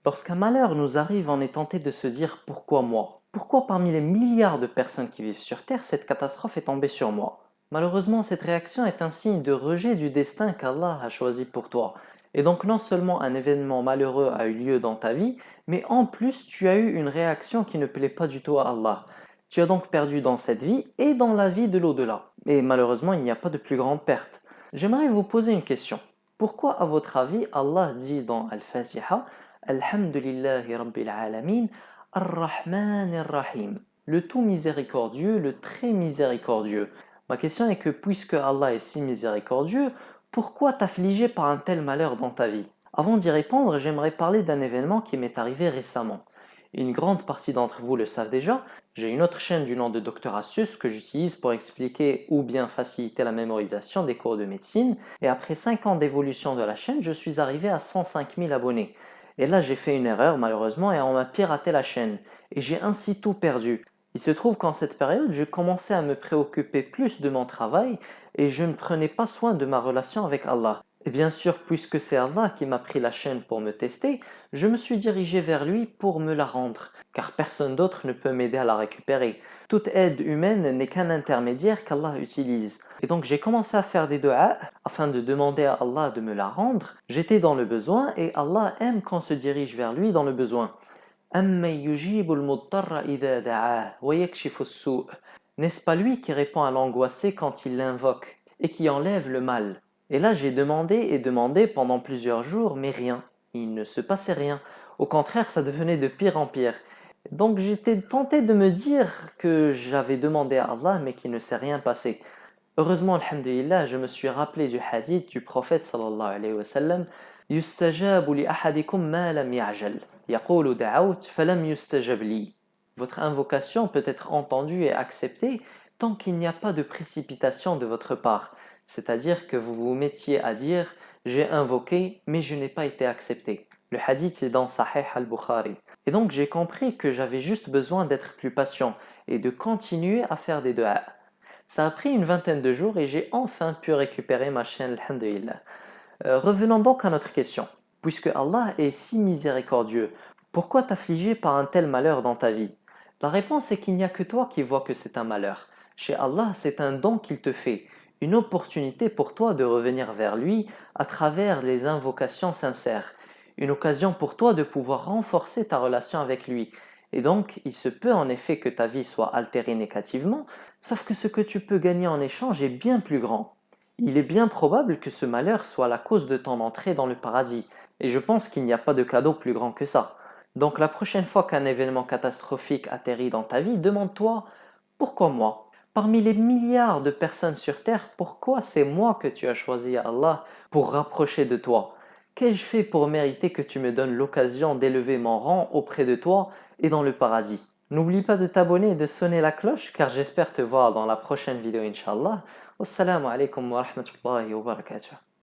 Lorsqu'un malheur nous arrive, on est tenté de se dire pourquoi moi? Pourquoi parmi les milliards de personnes qui vivent sur Terre, cette catastrophe est tombée sur moi? Malheureusement, cette réaction est un signe de rejet du destin qu'Allah a choisi pour toi. Et donc non seulement un événement malheureux a eu lieu dans ta vie, mais en plus tu as eu une réaction qui ne plaît pas du tout à Allah. Tu as donc perdu dans cette vie et dans la vie de l'au-delà. Et malheureusement, il n'y a pas de plus grande perte. J'aimerais vous poser une question. Pourquoi, à votre avis, Allah dit dans Al-Fatiha Alhamdulillahi Rabbil Alamin, Ar-Rahman Ar-Rahim, le tout miséricordieux, le très miséricordieux. Ma question est que puisque Allah est si miséricordieux, pourquoi t'affliger par un tel malheur dans ta vie? Avant d'y répondre, j'aimerais parler d'un événement qui m'est arrivé récemment. Une grande partie d'entre vous le savent déjà, j'ai une autre chaîne du nom de Dr Asus que j'utilise pour expliquer ou bien faciliter la mémorisation des cours de médecine, et après 5 ans d'évolution de la chaîne, je suis arrivé à 105 000 abonnés. Et là, j'ai fait une erreur malheureusement et on m'a piraté la chaîne, et j'ai ainsi tout perdu. Il se trouve qu'en cette période, je commençais à me préoccuper plus de mon travail et je ne prenais pas soin de ma relation avec Allah. Et bien sûr, puisque c'est Allah qui m'a pris la chaîne pour me tester, je me suis dirigé vers lui pour me la rendre, car personne d'autre ne peut m'aider à la récupérer. Toute aide humaine n'est qu'un intermédiaire qu'Allah utilise. Et donc j'ai commencé à faire des du'a afin de demander à Allah de me la rendre. J'étais dans le besoin et Allah aime quand on se dirige vers lui dans le besoin. أَمَّنْ يُجِيبُ الْمُضْطَرَّ إِذَا دَعَاهُ وَيَكْشِفُ السُّوءَ. N'est-ce pas lui qui répond à l'angoissé quand il l'invoque et qui enlève le mal? Et là j'ai demandé et demandé pendant plusieurs jours, mais rien. Il ne se passait rien. Au contraire, ça devenait de pire en pire. Donc j'étais tenté de me dire que j'avais demandé à Allah mais qu'il ne s'est rien passé. Heureusement, alhamdulillah, je me suis rappelé du hadith du prophète sallallahu alayhi wa sallam يُسْتَجَابُ لِأَحَدِكُمْ مَا لَمْ يَعْجَلْ يَقُولُ دَعَوْتُ فَلَمْ يُسْتَجَبْ لِي. Votre invocation peut être entendue et acceptée tant qu'il n'y a pas de précipitation de votre part. C'est-à-dire que vous vous mettiez à dire j'ai invoqué mais je n'ai pas été accepté. Le hadith est dans Sahih al-Bukhari. Et donc j'ai compris que j'avais juste besoin d'être plus patient et de continuer à faire des du'a. Ça a pris une vingtaine de jours et j'ai enfin pu récupérer ma chaîne, alhamdulillah. Revenons donc à notre question. Puisque Allah est si miséricordieux, pourquoi t'affliger par un tel malheur dans ta vie? La réponse est qu'il n'y a que toi qui vois que c'est un malheur. Chez Allah, c'est un don qu'il te fait, une opportunité pour toi de revenir vers lui à travers les invocations sincères, une occasion pour toi de pouvoir renforcer ta relation avec lui. Et donc, il se peut en effet que ta vie soit altérée négativement, sauf que ce que tu peux gagner en échange est bien plus grand. Il est bien probable que ce malheur soit la cause de ton entrée dans le paradis, et je pense qu'il n'y a pas de cadeau plus grand que ça. Donc la prochaine fois qu'un événement catastrophique atterrit dans ta vie, demande-toi pourquoi moi? Parmi les milliards de personnes sur Terre, pourquoi c'est moi que tu as choisi Allah pour rapprocher de toi? Qu'ai-je fait pour mériter que tu me donnes l'occasion d'élever mon rang auprès de toi et dans le paradis? N'oublie pas de t'abonner et de sonner la cloche car j'espère te voir dans la prochaine vidéo Inch'Allah. Wassalamu alaikum wa rahmatullahi wa barakatuh.